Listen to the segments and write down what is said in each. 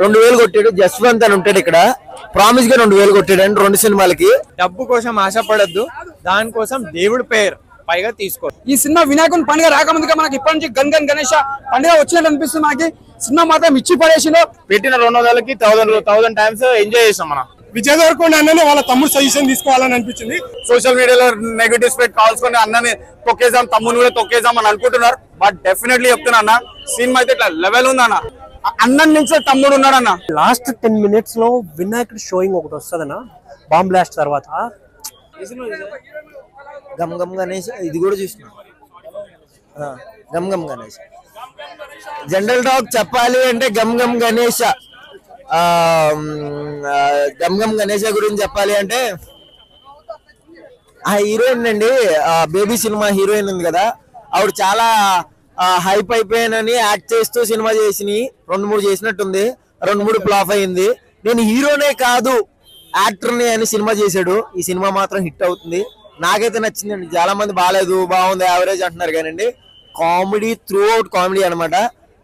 2000 కొట్టాడు. జస్వంత్ అని ఉంటాడు ఇక్కడ, ప్రామిస్ గా 2000 కొట్టాడు అండి 2 సినిమాలకి. డబ్బు కోసం ఆశపడద్దు, దానికోసం దేవుడి పేరు పైగా తీసుకో. ఈ సినిమా వినాయకుని పండుగ రాకముందుగా మనకి ఇప్పటి నుంచి గన్ గన్ గణేష పండుగ వచ్చినట్టు అనిపిస్తుంది. మనకి సినిమా మాత్రం ఇచ్చి పడేసిలో పెట్టిన 200కి 1000 టైమ్స్ ఎంజాయ్ చేసాం మనం. విజయ్ దేవరకొండ అన్ననే వాళ్ళ తమ్ముడు సజెషన్ తీసుకోవాలని అనిపించింది. సోషల్ మీడియాలో నెగటివ్ స్ప్రెడ్ కాల్చుకొని అన్నని తొక్కేసాం, తమ్ముని కూడా తొక్కేసాం అని అనుకుంటున్నారు. బట్ డెఫినెట్లీ చెప్తున్నా అన్న, సినిమా అయితే ఇట్లా లెవెల్ ఉంది అన్న. అన్నం నుంచి తమ్ముడు ఉన్నాడు అన్న. లాస్ట్ 10 minutes లో వినాయకుడు షోయింగ్ ఒకటి వస్తుందన్న బాంబ్ బ్లాస్ట్ తర్వాత. గమ్ గమ్ గణేష్ ఇది కూడా చూసిన. గమ్ గమ్ గణేష్ జనరల్ టాక్ చెప్పాలి అంటే గమ్ గమ్ గణేష. గమ్ గమ్ గణేష గురించి చెప్పాలి అంటే ఆ హీరోయిన్ అండి, బేబీ సినిమా హీరోయిన్ ఉంది కదా, ఆవిడ చాలా హైప్ అయిపోయానని యాక్ట్ చేస్తూ సినిమా చేసి 2-3 చేసినట్టుంది. 2-3 ఫ్లాప్ అయింది. నేను హీరోనే కాదు యాక్టర్ని అని సినిమా చేశాడు. ఈ సినిమా మాత్రం హిట్ అవుతుంది, నాకైతే నచ్చిందండి. చాలా మంది బాగాలేదు, బాగుంది, యావరేజ్ అంటున్నారు కానండి, కామెడీ త్రూ అవుట్ కామెడీ అనమాట.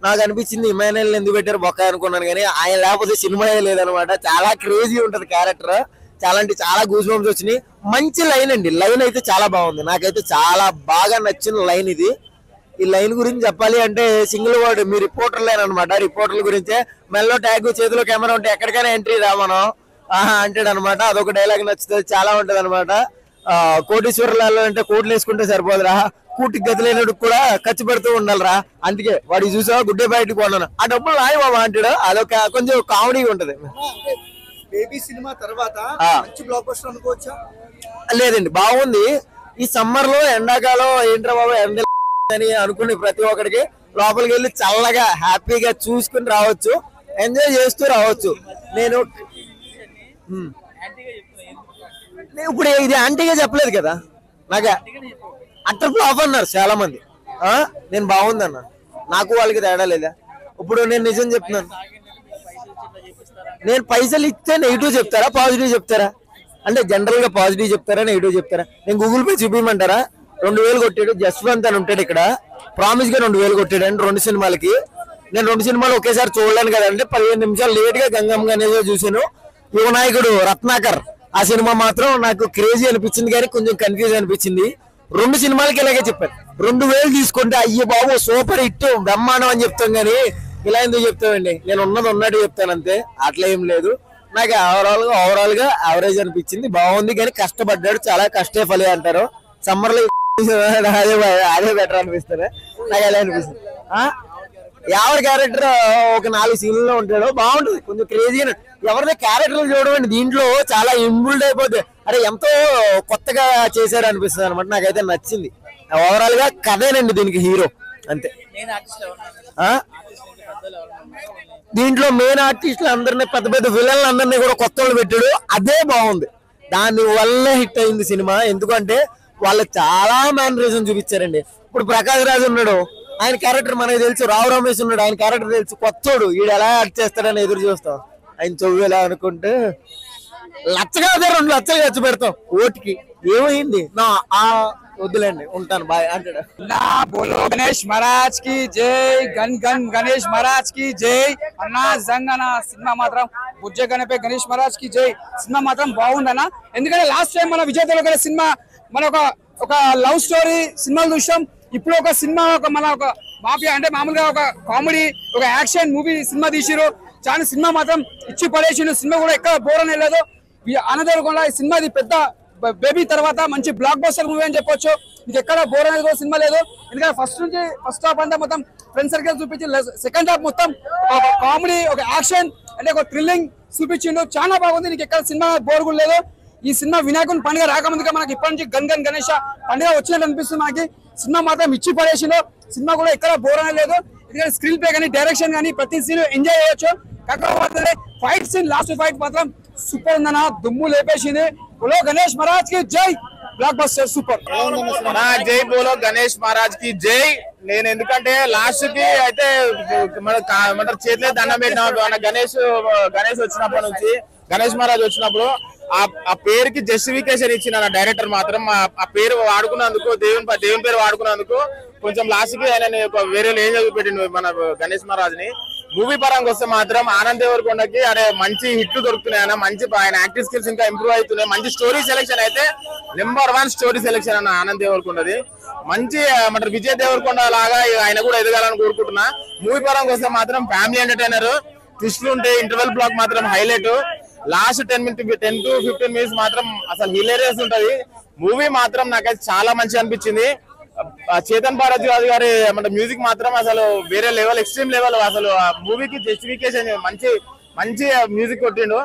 నాకు అనిపించింది ఇమానుయల్ ఎందుకు పెట్టారు బొక్క అనుకున్నాను, కానీ ఆయన లేకపోతే సినిమా లేదనమాట. చాలా క్రేజీ ఉంటది క్యారెక్టర్, చాలా అంటే చాలా గూస్ బంప్స్ వచ్చినాయి. మంచి లైన్ అండి, లైన్ అయితే చాలా బాగుంది, నాకైతే చాలా బాగా నచ్చిన లైన్ ఇది. ఈ లైన్ గురించి చెప్పాలి అంటే సింగిల్ వర్డ్, మీ రిపోర్టర్ లైన్ అనమాట. రిపోర్టర్ల గురించే, మెల్లో ట్యాగ్, చేతిలో కెమెరా ఉంటే ఎక్కడికైనా ఎంట్రీ రా మనం అంటాడు అనమాట. అదొక డైలాగ్ నచ్చుతుంది, చాలా ఉంటది అనమాట. కోటీశ్వరులలో అంటే కోట్లు వేసుకుంటే సరిపోదురా, కూటికి గతి లేనట్టు కూడా ఖర్చు పెడుతూ ఉండాలిరా, అందుకే వాడికి చూసావా గుడ్డే బయటకు కొన్నాను, ఆ డబ్బులు రాయి బాబా అంటాడు. అదొక కొంచెం కామెడీ ఉంటది. బేబీ సినిమా తర్వాత మంచి బ్లాక్ బస్టర్ అనుకోవచ్చా? లేదండి, బాగుంది. ఈ సమ్మర్ లో ఎండాకాలం ఏంట్రా బాబా ఎండ అని అనుకుని ప్రతి ఒక్కడికి లోపలికి వెళ్ళి చల్లగా హ్యాపీగా చూసుకుని రావచ్చు, ఎంజాయ్ చేస్తూ రావచ్చు. నేను ఇప్పుడు ఇది యాంటీగా చెప్పలేదు కదా, నాకు అట్టర్ ఫ్లాప్ అన్నారు చాలా మంది. నేను బాగుంది అన్నా, నాకు వాళ్ళకి తేడా లేదా? ఇప్పుడు నేను నిజం చెప్తున్నాను, నేను పైసలు ఇస్తే నెగిటివ్ చెప్తారా పాజిటివ్ చెప్తారా? అంటే జనరల్ గా పాజిటివ్ చెప్తారా నెగిటివ్ చెప్తారా? నేను గూగుల్ పే చూపించమంటారా? 2000 కొట్టాడు. జస్వంత్ అని ఉంటాడు ఇక్కడ, ప్రామిస్ గా 2000 కొట్టాడు అండి 2 సినిమాలకి. నేను 2 సినిమాలు ఒకేసారి చూడలేను కదండి, 15 నిమిషాలు లేట్ గా గంగమ్మ గణేష్ చూసాను. యువనాయకుడు రత్నాకర్ ఆ సినిమా మాత్రం నాకు క్రేజీ అనిపించింది, కానీ కొంచెం కన్ఫ్యూజ్ అనిపించింది. 2 సినిమాలకి ఇలాగే చెప్పాను. 2000 తీసుకుంటే అయ్యో బాబు సూపర్ హిట్ బ్రహ్మాండం అని చెప్తాం, కానీ ఇలా ఎందుకు చెప్తామండి? నేను ఉన్నట్టు చెప్తాను అంతే, అట్లా ఏం లేదు. నాకు ఓవరాల్ గా యావరేజ్ అనిపించింది, బాగుంది. కానీ కష్టపడ్డాడు, చాలా కష్టే ఫలి అంటారు. సమ్మర్ లో అదే బెటర్ అనిపిస్తుంది నాకు, అలా అనిపిస్తుంది. ఎవరి క్యారెక్టర్ ఒక 4 సీన్లలో ఉంటాడు, బాగుంటుంది, కొంచెం క్రేజీగా. ఎవరిదే క్యారెక్టర్లు చూడమండి, దీంట్లో చాలా ఇంబుల్డ్ అయిపోతుంది. అరే ఎంతో కొత్తగా చేశారు అనిపిస్తుంది అనమాట. నాకైతే నచ్చింది. ఓవరాల్ గా కథేనండి దీనికి హీరో అంతే. దీంట్లో మెయిన్ ఆర్టిస్టులు అందరినీ, పెద్ద పెద్ద విలన్లు అందరినీ కూడా కొత్త వాళ్ళు పెట్టాడు, అదే బాగుంది. దాని వల్ల హిట్ అయింది సినిమా. ఎందుకంటే వాళ్ళు చాలా మ్యానరిజం చూపించారండి. ఇప్పుడు ప్రకాష్ రాజ్ ఉన్నాడు, ఆయన క్యారెక్టర్ మనకు తెలుసు. రావు రమేష్ ఉన్నాడు, ఆయన క్యారెక్టర్ తెలుసు. కొత్తోడు వీడు ఎలా యాక్ట్ చేస్తాడని ఎదురు చూస్తాం. ఆయన చొవ్వేలా అనుకుంటే లచ్చగా 2 లక్షలు ఖర్చు పెడతాం ఓటికి. ఏమైంది నా వద్దులేండి ఉంటాను బాయ్ అంటాడు. నా బోలో గణేష్ మహారాజ్ కి జై, గన్ గన్ గణేష్ మహారాజ్ కి జై. అన్నా నిజంగా సినిమా మాత్రం బుజ్జ గణపే గణేష్ మహారాజ్ కి జై. సినిమా మాత్రం బాగుందన్న. ఎందుకంటే లాస్ట్ టైం మన విజయ్ దేవరకొండ సినిమా మన ఒక లవ్ స్టోరీ సినిమాలు చూసాం. ఇప్పుడు ఒక సినిమా మన ఒక మాఫియా అంటే మామూలుగా ఒక కామెడీ, ఒక యాక్షన్ మూవీ సినిమా తీసిరు. చాలా సినిమా మాత్రం ఇచ్చి పడేసిండు. సినిమా కూడా ఎక్కడ బోర్ అనేది లేదు. అన్నయ్య దేవరకొండ ఈ సినిమా ఇది పెద్ద బేబీ తర్వాత మంచి బ్లాక్ బస్టర్ మూవీ అని చెప్పొచ్చు. మీకు ఎక్కడ బోర్ అనేది కూడా సినిమా లేదు. ఎందుకంటే ఫస్ట్ హాఫ్ అంతా మొత్తం ఫ్రెండ్ సర్కిల్ చూపించి, సెకండ్ హాఫ్ మొత్తం ఒక కామెడీ, ఒక యాక్షన్ అంటే ఒక థ్రిల్లింగ్ చూపించిండు. చాలా బాగుంది. నీకు ఎక్కడ సినిమా బోర్ కూడా లేదు. ఈ సినిమా వినాయకుని పండుగ రాకముందుగా మనకి ఇప్పటి నుంచి గన్ గన్ గణేష పండుగ వచ్చినట్టు అనిపిస్తుంది. మనకి సినిమా మాత్రం ఇచ్చి పడేసిండు. సినిమా కూడా ఎక్కడ బోర్ అనేది లేదు. ఎందుకంటే స్క్రీన్ ప్లే కానీ, డైరెక్షన్ కానీ ప్రతి సీన్ ఎంజాయ్ చేయొచ్చు. కాకపోతే ఫైట్ సీన్, లాస్ట్ ఫైట్ మాత్రం సూపర్ ఉందన్న, దుమ్ము లేపేసింది. బోలో గణేష్ మహారాజ్ కి జై. Block buster super. జై బోలో గణేష్ మహారాజ్ కి జై. నేను ఎందుకంటే లాస్ట్ కి అయితే మన చేతిలో దండం పెట్టిన గణేష్ వచ్చినప్పటి నుంచి, గణేష్ మహారాజ్ వచ్చినప్పుడు ఆ పేరుకి జస్టిఫికేషన్ ఇచ్చిన డైరెక్టర్ మాత్రం ఆ పేరు వాడుకున్నందుకు, దేవుని పేరు వాడుకున్నందుకు కొంచెం లాస్ట్ కి ఆయన వేరే ఏం చదివిపెట్టిండు మన గణేష్ మహారాజ్ ని. మూవీ పరంగా వస్తే మాత్రం ఆనంద్ దేవరకొండకి అరే మంచి హిట్లు దొరుకుతున్నాయి, మంచి ఆయన యాక్టింగ్ స్కిల్స్ ఇంకా ఇంప్రూవ్ అవుతున్నాయి. మంచి స్టోరీ సెలెక్షన్ అయితే నెంబర్ 1 స్టోరీ సెలెక్షన్ అన్న ఆనంద్ దేవరకొండది. మంచి మన విజయ్ దేవరకొండ లాగా ఆయన కూడా ఎదగాలని కోరుకుంటున్నా. మూవీ పరంగా వస్తే మాత్రం ఫ్యామిలీ ఎంటర్టైనర్, ట్విస్ట్లు ఉంటాయి, ఇంటర్వెల్ బ్లాక్ మాత్రం హైలైట్. లాస్ట్ 10 to 15 minutes మాత్రం అసలు హిలేరియస్ ఉంటది. మూవీ మాత్రం నాకైతే చాలా మంచి అనిపించింది. చేతన్ భారద్వాజ్ గారి మన మ్యూజిక్ మాత్రం అసలు వేరే లెవెల్, ఎక్స్ట్రీమ్ లెవెల్. అసలు ఆ మూవీకి జస్టిఫికేషన్ మంచి మంచి మ్యూజిక్ కొట్టిండు.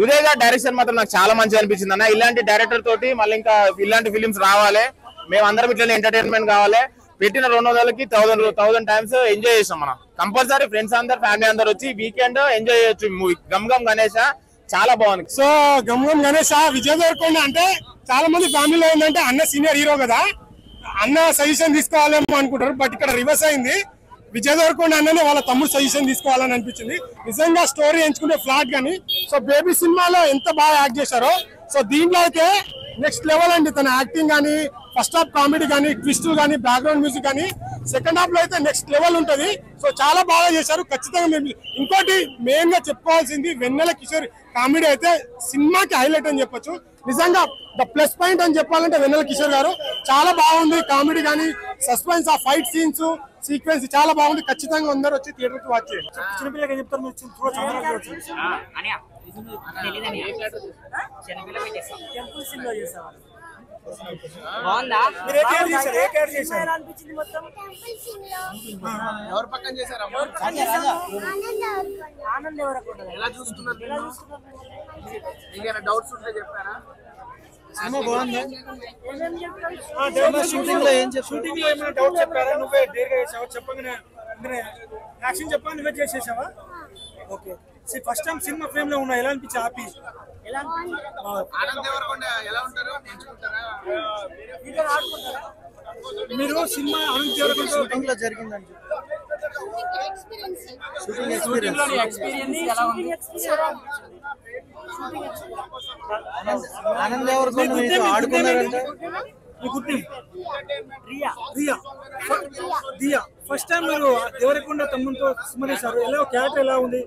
ఉదయ్ గారి డైరెక్షన్ మాత్రం నాకు చాలా మంచి అనిపించింది అన్న. ఇలాంటి డైరెక్టర్ తోటి మళ్ళీ ఇంకా ఇలాంటి ఫిలిమ్స్ రావాలి. మేమందరం ఇట్లనే ఎంటర్టైన్మెంట్ కావాలి. పెట్టిన 200కి 1000 టైమ్స్ ఎంజాయ్ చేసాం మనం. కంపల్సరీ ఫ్రెండ్స్ అందరు ఫ్యామిలీ అందరు వచ్చి వీకెండ్ ఎంజాయ్ చేయొచ్చు మూవీ. గమ్ గమ్ గణేష్ చాలా బాగుంది. సో గమ్ గమ్ గణేష్ విజయ్ దేవరకొండ అంటే చాలా మంది ఫ్యామిలీలో ఏంటంటే అన్న సీనియర్ హీరో కదా, అన్న సజెషన్ తీసుకోవాలేమో అనుకుంటారు. బట్ ఇక్కడ రివర్స్ అయింది. విజయ్ దేవరకొండ అన్ననే వాళ్ళ తమ్ముడు సజెషన్ తీసుకోవాలని అనిపించింది. నిజంగా స్టోరీ ఎంచుకుంటే ఫ్లాట్ గానీ, సో బేబీ సినిమాలో ఎంత బాగా యాక్ట్ చేశారో, సో దీంట్లో అయితే నెక్స్ట్ లెవెల్ అండి. తన యాక్టింగ్ కానీ, ఫస్ట్ హాఫ్ కామెడీ కానీ, ట్విస్టులు కానీ, బ్యాక్గ్రౌండ్ మ్యూజిక్ కానీ, సెకండ్ హాఫ్ లో అయితే నెక్స్ట్ లెవెల్ ఉంటది. సో చాలా బాగా చేశారు ఖచ్చితంగా. ఇంకోటి మెయిన్ గా చెప్పుకోవాల్సింది వెన్నెల కిషోర్ కామెడీ అయితే సినిమాకి హైలైట్ అని చెప్పొచ్చు. నిజంగా ద ప్లస్ పాయింట్ అని చెప్పాలంటే వెన్నెల కిషోర్ గారు చాలా బాగుంది. కామెడీ కానీ, సస్పెన్స్, ఆ ఫైట్ సీన్స్, సీక్వెన్స్ చాలా బాగుంది. ఖచ్చితంగా అందరూ వచ్చి థియేటర్ కి వాచ్ చేయండి. చిన్నపిల్లలకి చెప్తారు ఎవరు పక్కన చేశారు? ఎలా చూస్తున్నారు? డౌట్స్ ఉంటే చెప్పారా? షూటింగ్ లో ఏమైనా డౌట్ చెప్పారా? నువ్వే డేర్గా చేసావా? చెప్పగానే యాక్షన్ చెప్పా నువ్వే చేసేసావా? ఓకే. ఫస్ట్ టైం సినిమా ఫ్రేమ్ లో ఉన్నా, ఎలా అనిపించి హ్యాపీ? ఆనంద్ దేవరకొండ ఎలా ఉంటారు? మీరు సినిమా ఆనంద్ దేవరకొండ షూటింగ్ లో జరిగిందని ఆనంద్ దేవరకొండ ఆడుకున్నారంటే దియా ఫస్ట్ టైం మీరు దేవరకొండ తమ్ముతో సినిమా చేశారు. ఎలా క్యారెక్టర్ ఎలా ఉంది?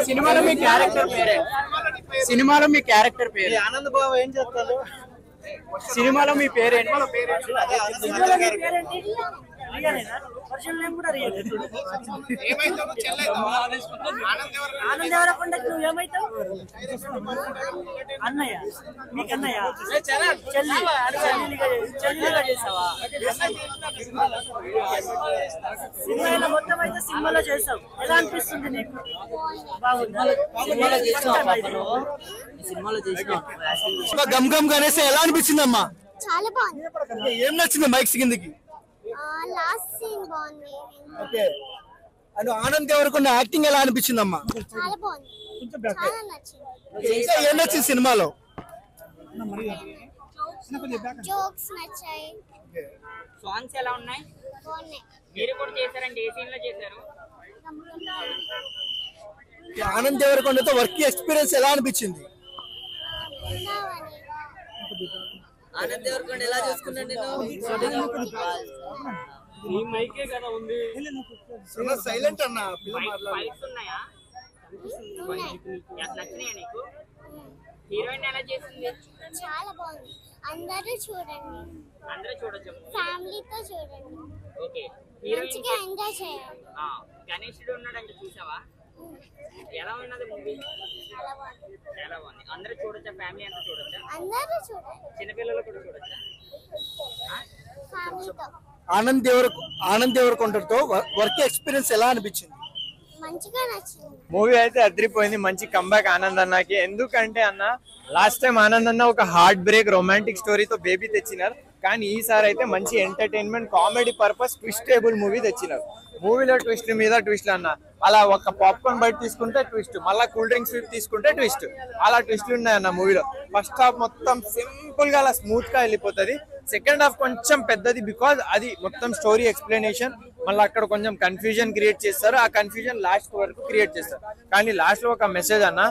సినిమాలో మీ క్యారెక్టర్ పేరే. సినిమాలో మీ క్యారెక్టర్ పేరు ఆనంద్ బాబు ఏం చేస్తారు? సినిమాలో మీ పేరేంటి? ఆనంద్ దేవరకొండకి నువ్వు ఏమైతావు? అన్నయ్య, మీకు అన్నయ్య చెల్లిగా చేసావా? సినిమా మొత్తం అయితే సినిమాలో చేసావు. ఎలా అనిపిస్తుంది నీకు? బాగుందా? సినిమాలో చేసిన గమ్ గమ్ గణేష్ ఎలా అనిపించిందమ్మా? చాలా బాగుంది. ఏం నచ్చింది మైక్స్ కిందకి? లాస్ట్ సీన్ బాగుంది. Okay. And Anand Deverakonda acting ఎలా అనిపించిందమ్మా? చాలా బాగుంది. చాలా నచ్చింది. ఇంకా ఏం నచ్చింది సినిమాలో? జోక్స్ నచ్చాయి. సాంగ్స్ ఎలా ఉన్నాయి? బాగున్నాయి. మీరు కూడా చేశారండి. ఏ సీన్ లో చేశారు? ఆనంద్ దేవరకొండతో వర్క్ ఎక్స్పీరియన్స్ ఎలా అనిపించింది? ఆనంద్ దేవరకొండ ఎలా చూసుకున్నాను నేను? సైలెంట్ అన్న ఫైట్స్ ఉన్నాయా? నచ్చినాయా నీకు? హీరోయిన్ ఎలా చేసింది? చాలా బాగుంది. అందరూ చూడండి. అందరూ చూడొచ్చు. ఫ్యామిలీతో చూడండి. ఓకే. మంచిగా ఎంజాయ్ చేయాలి. గణేశుడు ఉన్నాడంటే చూసావా? ఎలా ఉన్నది మూవీ? చాలా బాగుంది. చాలా బాగుంది. అందరూ చూడొచ్చా? ఫ్యామిలీ అంతా చూడొచ్చా? అందరూ చూడండి. చిన్నపిల్లలు కూడా చూడొచ్చా? ఫ్యామిలీతో. ఆనంద్ దేవరకొండతో వర్క్ ఎక్స్పీరియన్స్ ఎలా అనిపించింది? మంచిగా నచ్చింది. మూవీ అయితే అదిరిపోయింది. మంచి కంబ్యాక్ ఆనంద్ అన్నకి. ఎందుకంటే అన్న లాస్ట్ టైం ఆనంద్ అన్న ఒక హార్ట్ బ్రేక్ రొమాంటిక్ స్టోరీతో బేబీ తెచ్చినారు. కానీ ఈసారి అయితే మంచి ఎంటర్టైన్మెంట్ కామెడీ పర్పస్ ట్విస్టేబుల్ మూవీ తెచ్చినారు. మూవీలో ట్విస్ట్ మీద ట్విస్ట్ అన్న. అలా ఒక పాప్కార్న్ బయట తీసుకుంటే ట్విస్ట్, మళ్ళీ కూల్ డ్రింక్స్ తీసుకుంటే ట్విస్ట్, అలా ట్విస్ట్లు ఉన్నాయన్న మూవీలో. ఫస్ట్ హాఫ్ మొత్తం సింపుల్ గా అలా స్మూత్ గా వెళ్ళిపోతుంది. సెకండ్ హాఫ్ కొంచెం పెద్దది, బికాజ్ అది మొత్తం స్టోరీ ఎక్స్ప్లెనేషన్. మళ్ళీ అక్కడ కొంచెం కన్ఫ్యూజన్ క్రియేట్ చేస్తారు. ఆ కన్ఫ్యూజన్ లాస్ట్ వరకు క్రియేట్ చేస్తారు. కానీ లాస్ట్ లో ఒక మెసేజ్ అన్న,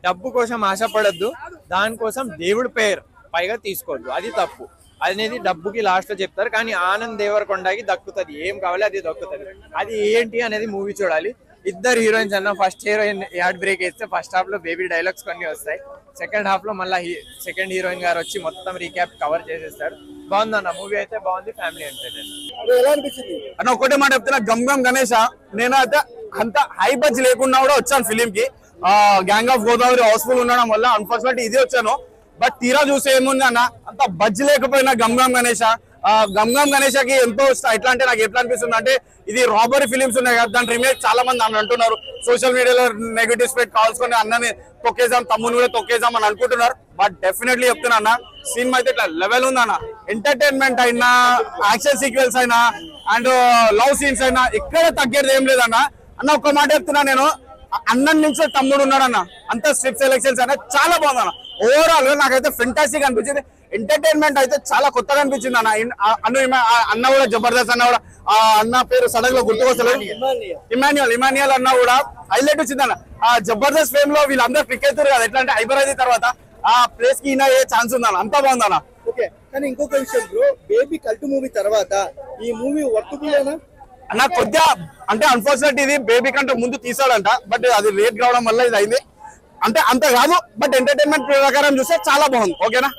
డబ్బు కోసం ఆశపడద్దు, దానికోసం దేవుడి పేరు పైగా తీసుకోవద్దు, అది తప్పు. అనేది డబ్బుకి లాస్ట్ లో చెప్తారు, కానీ ఆనంద్ దేవరకొండకి దక్కుతుంది, ఏం కావాలి అది దక్కుతుంది. అది ఏంటి అనేది మూవీ చూడాలి. ఇద్దరు హీరోయిన్స్ అన్న, ఫస్ట్ హీరోయిన్ యాడ్ బ్రేక్ వేస్తే ఫస్ట్ హాఫ్ లో బేబీ డైలాగ్స్ కొన్ని వస్తాయి, సెకండ్ హాఫ్ లో మళ్ళీ సెకండ్ హీరోయిన్ గారు వచ్చి మొత్తం రీక్యాప్ కవర్ చేసేస్తారు. బాగుందన్న మూవీ అయితే, బాగుంది, ఫ్యామిలీ ఎంటర్టైన్మెంట్. అన్న ఒకటే మాట చెప్తున్నా, గమ్ గమ్ గణేష్ నేను అయితే అంత హై బడ్జ్ లేకుండా కూడా వచ్చాను ఫిలిం కి. గ్యాంగ్ ఆఫ్ గోదావరి హౌస్ఫుల్ ఉండడం వల్ల అన్ఫార్చునేట్ ఇది వచ్చాను. బట్ తీరా చూస్తే ఏముంది అన్న, అంత బడ్జ్ లేకపోయినా గమ్ గమ్ గణేష్ గణేషకి ఎంతో ఎట్లా అంటే నాకు ఎట్లా అనిపిస్తుంది అంటే, ఇది రాబరీ ఫిలిమ్స్ ఉన్నాయి కదా, దాని రీమేక్ చాలా మంది అని అంటున్నారు. సోషల్ మీడియాలో నెగటివ్ స్ప్రెడ్ కావాల్సుకొని అన్నని తొక్కేసాం, తమ్ముని కూడా తొక్కేసాం అని అనుకుంటున్నారు. బట్ డెఫినెట్లీ చెప్తున్నా అన్న, సినిమా అయితే ఇట్లా లెవెల్ ఉందన్న. ఎంటర్టైన్మెంట్ అయినా, యాక్షన్ సీక్వెన్స్ అయినా, అండ్ లవ్ సీన్స్ అయినా ఎక్కడ తగ్గేది ఏం లేదన్న. అన్న ఒక్క మాట చెప్తున్నా, నేను అన్నం నుంచి తమ్ముడు ఉన్నాడన్న, అంత స్క్రిప్ట్ సెలెక్షన్స్ అయినా చాలా బాగుందన్న. ఓవరాల్ గా నాకైతే ఫెంటాస్టిక్ అనిపించింది. ఎంటర్టైన్మెంట్ అయితే చాలా కొత్తగా అనిపించింది అన్న. అన్న కూడా జబర్దస్త్ అన్న కూడా, అన్న పేరు సడన్ గా గుర్తుకొస్తలేదు, ఇమాన్యుయల్ అన్న కూడా హైలైట్ వచ్చింది అన్న. జబర్దస్త్ ఫేమ్ లో వీళ్ళందరూ క్రికెట్ కదా, ఎట్లా అంటే హైదరాబాద్ తర్వాత ఆ ప్లేస్ కి ఈయన ఏ ఛాన్స్ ఉందన్న, అంతా బాగుందన్న. ఓకే, కానీ ఇంకొక విషయం బ్రో, బేబీ కల్ట్ మూవీ తర్వాత ఈ మూవీ వర్తుకులేనా అన్న? కొద్దిగా అంటే అన్ఫార్చునేట్ ఇది బేబీ కంటే ముందు తీసాడంట, బట్ అది లేట్ కావడం వల్ల ఇది అయింది. అంటే అంత కాదు, బట్ ఎంటర్టైన్మెంట్ ప్రకారం చూస్తే చాలా బాగుంది. ఓకేనా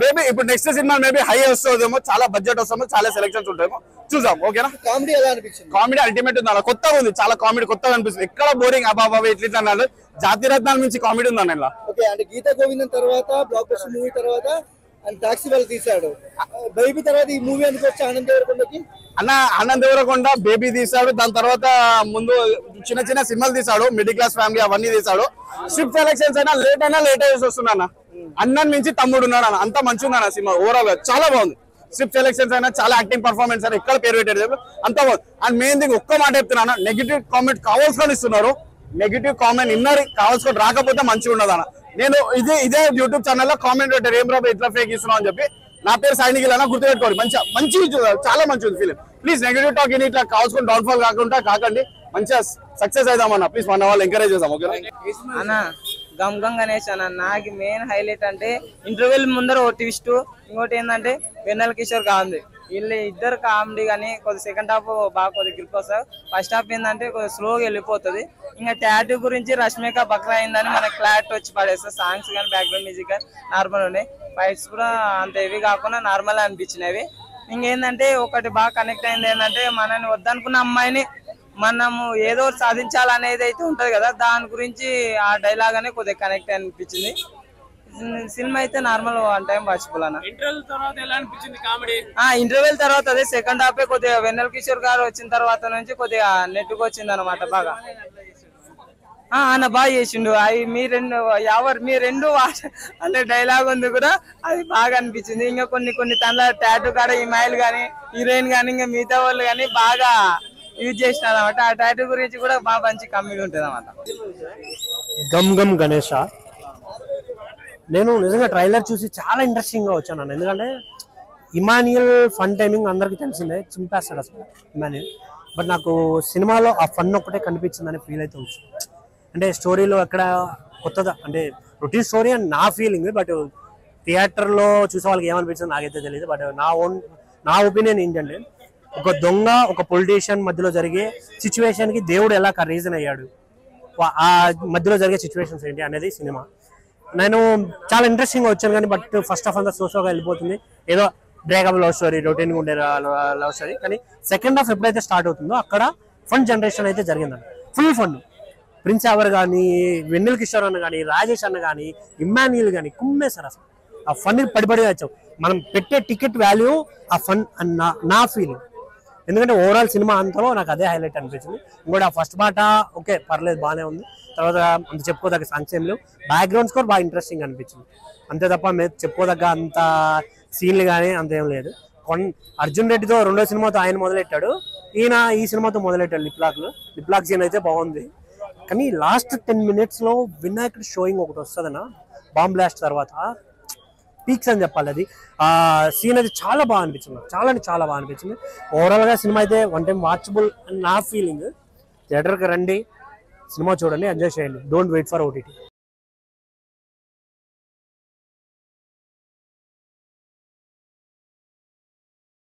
బేబీ, ఇప్పుడు నెక్స్ట్ సినిమా మేబీ హై వస్తుందేమో, చాలా బడ్జెట్ వస్తామో, చాలా సెలెక్షన్స్ ఉంటాయేమో, చూద్దాం. ఓకేనా. కామెడీ ఎలా అనిపించింది? కామెడీ అల్టిమేట్ ఉంది అన్న, కొత్తగా ఉంది, చాలా కామెడీ కొత్తగా అనిపిస్తుంది. ఎక్కడ బోరింగ్ అబాబా ఇట్లా అన్నారు, జాతిరత్నాల నుంచి కామెడీ ఉంది అన్న ఇలా. ఓకే, అంటే గీతా గోవిందం తర్వాత, బ్లాక్ బస్టర్ మూవీ తర్వాత అండ్ టాక్సీ వాళ్ళు తీసాడు, బేబీ తర్వాత ఈ మూవీ అనుకోవచ్చు ఆనంద్ దేవరకొండకి. అన్న ఆనంద్ దేవరకొండ బేబీ తీసాడు, దాని తర్వాత ముందు చిన్న చిన్న సినిమాలు తీసాడు, మిడిల్ క్లాస్ ఫ్యామిలీ అవన్నీ తీసాడు. స్క్రిప్ట్ సెలెక్షన్స్ అయినా లేట్ అయ్యేసి వస్తున్నా అన్న. అన్నం నుంచి తమ్ముడు ఉన్నాడు అన్న, అంత మంచిగా ఉంది అన్న సినిమా. ఓవరాల్ గా చాలా బాగుంది. స్క్రిప్ట్ సెలెక్షన్స్ అయినా, చాలా యాక్టింగ్ పర్ఫార్మెన్స్ అయినా, ఎక్కడ పేరు పెట్టేది అంత బాగుంది. అండ్ మెయిన్ థింగ్ ఒక్క మాట చెప్తున్నా, నెగిటివ్ కామెంట్ కావాల్సుకొని ఇస్తున్నారు. నెగిటివ్ కామెంట్ ఇన్నర్ కావాల్సుకొని రాకపోతే మంచిగా ఉండదు అన్న. నేను ఇదే యూట్యూబ్ ఛానల్లో కామెంట్ పెట్టారు, ఏం రాబో ఇట్లా ఫేక్ ఇస్తున్నావు అని చెప్పి. నా పేరు సైనికులు అన్న, గుర్తుపెట్టుకోండి. మంచిగా చాలా మంచిది film. Please negative talk in ఇట్లా కావాల్సుకొని డౌన్ఫాల్ కాకండి, మంచిగా సక్సెస్ అవుదామన్న. ప్లీజ్ మన వాళ్ళు ఎంకరేజ్ చేద్దాం. ఓకే అన్న, గమ్ గమ్ గణేష్ అన్న నాకు మెయిన్ హైలైట్ అంటే ఇంటర్వెల్ ముందర ఓ ట్విస్ట్, ఇంకోటి ఏంటంటే వెన్నెల కిషోర్ కాంది. వీళ్ళు ఇద్దరు కామెడీ కానీ కొద్ది సెకండ్ హాఫ్ బాగా కొద్ది గ్రిప్ వస్తారు. ఫస్ట్ హాఫ్ ఏంటంటే కొద్దిగా స్లోగా వెళ్ళిపోతుంది. ఇంకా టాటూ గురించి రష్మిక బక్రా అయిందని మనకి క్లారిటీ వచ్చి పడేస్తారు. సాంగ్స్ కానీ బ్యాక్గ్రౌండ్ మ్యూజిక్ కానీ నార్మల్ ఉన్నాయి. ఫైట్స్ కూడా అంత హెవీ కాకుండా నార్మల్ అనిపించినవి. ఇంకేంటంటే ఒకటి బాగా కనెక్ట్ అయింది ఏంటంటే, మనని వద్దనుకున్న అమ్మాయిని మనము ఏదో సాధించాలనేది అయితే ఉంటది కదా, దాని గురించి ఆ డైలాగ్ అనే కొద్దిగా కనెక్ట్ అనిపించింది. సినిమా అయితే నార్మల్ వన్ టైం వాచిపోవాలన్న. ఇంటర్వెల్ తర్వాత అదే సెకండ్ హాఫ్ కొద్దిగా వెన్నెల కిషోర్ గారు వచ్చిన తర్వాత నుంచి కొద్దిగా నెట్టుకు వచ్చింది అనమాట బాగా. అన్న బాగా చేసిండు. అవి మీ రెండు అంటే డైలాగ్ ఉంది కూడా, అది బాగా అనిపించింది. ఇంకా కొన్ని తనల టాటూ కాడ ఇమాయిల్ కానీ, హీరోయిన్ కానీ, ఇంకా మిగతా వాళ్ళు కానీ బాగా యూజ్ చేసినారు అనమాట. ఆ టాటూ గురించి కూడా బాగా మంచి కమ్యూనిటీ ఉంటుంది అనమాట. గమ్ గమ్ గణేష, నేను నిజంగా ట్రైలర్ చూసి చాలా ఇంట్రెస్టింగ్ గా వచ్చాను. ఎందుకంటే ఇమాన్యుయల్ ఫన్ టైమింగ్ అందరికి తెలిసిందే, చింపేస్తాడు అసలు ఇమాన్యుయల్. బట్ నాకు సినిమాలో ఆ ఫన్ ఒక్కటే కనిపించిందని ఫీల్ అయితే వచ్చు. అంటే స్టోరీలో ఎక్కడ కొత్తగా, అంటే రొటీన్ స్టోరీ అని నా ఫీలింగ్. బట్ థియేటర్లో చూసే వాళ్ళకి ఏమనిపించింది నాకైతే తెలియదు. బట్ నా ఒపీనియన్ ఏంటంటే, ఒక దొంగ ఒక పొలిటీషియన్ మధ్యలో జరిగే సిచ్యువేషన్కి దేవుడు ఎలా రీజన్ అయ్యాడు, ఆ మధ్యలో జరిగే సిచ్యువేషన్స్ ఏంటి అనేది సినిమా. నేను చాలా ఇంట్రెస్టింగ్గా వచ్చాను కానీ, బట్ ఫస్ట్ హాఫ్ అంతా సోగా వెళ్ళిపోతుంది. ఏదో బ్రేకప్ లవ్ స్టోరీ, రొటీన్గా ఉండే లవ్ స్టోరీ. కానీ సెకండ్ హాఫ్ ఎప్పుడైతే స్టార్ట్ అవుతుందో అక్కడ ఫన్ జనరేషన్ అయితే జరిగిందండి. Full fun. ప్రిన్స్ ఎవర్ కానీ, వెన్నెల కిషోర్ అన్న కానీ, రాజేష్ అన్న కానీ, ఇమ్మాన్యుయల్ కానీ కుమ్మేశారు అసలు. ఆ ఫన్ పడిపడిగా వచ్చాం. మనం పెట్టే టికెట్ వాల్యూ ఆ ఫన్ అన్న నా ఫీలింగ్. ఎందుకంటే ఓవరాల్ సినిమా అంతా నాకు అదే హైలైట్ అనిపించింది. ఇంకోటి ఆ ఫస్ట్ పాట ఓకే పర్లేదు బాగానే ఉంది. తర్వాత అంత చెప్పుకోదగ్గ సాంగ్స్ ఏం లేవు. బ్యాక్గ్రౌండ్ స్కోర్ బాగా ఇంట్రెస్టింగ్ అనిపించింది అంతే తప్ప చెప్పుకోదగ్గ అంత సీన్లు కానీ అంత ఏం లేదు. అర్జున్ రెడ్డితో రెండో సినిమాతో ఆయన మొదలెట్టాడు, ఈయన ఈ సినిమాతో మొదలెట్టాడు. లిప్లాక్ సీన్ అయితే బాగుంది. కానీ లాస్ట్ 10 minutes లో వినాయకుడి షోయింగ్ ఒకటి వస్తుందన్న, బాంబ్ బ్లాస్ట్ తర్వాత పీక్స్ అని చెప్పాలి. అది ఆ సీన్ అది చాలా బాగా అనిపించింది, చాలా బాగా అనిపించింది. ఓవరాల్ గా సినిమా అయితే వన్ టైం వాచబుల్ అని నా ఫీలింగ్. థియేటర్కి రండి, సినిమా చూడండి, ఎంజాయ్ చేయండి. Don't wait for OTT.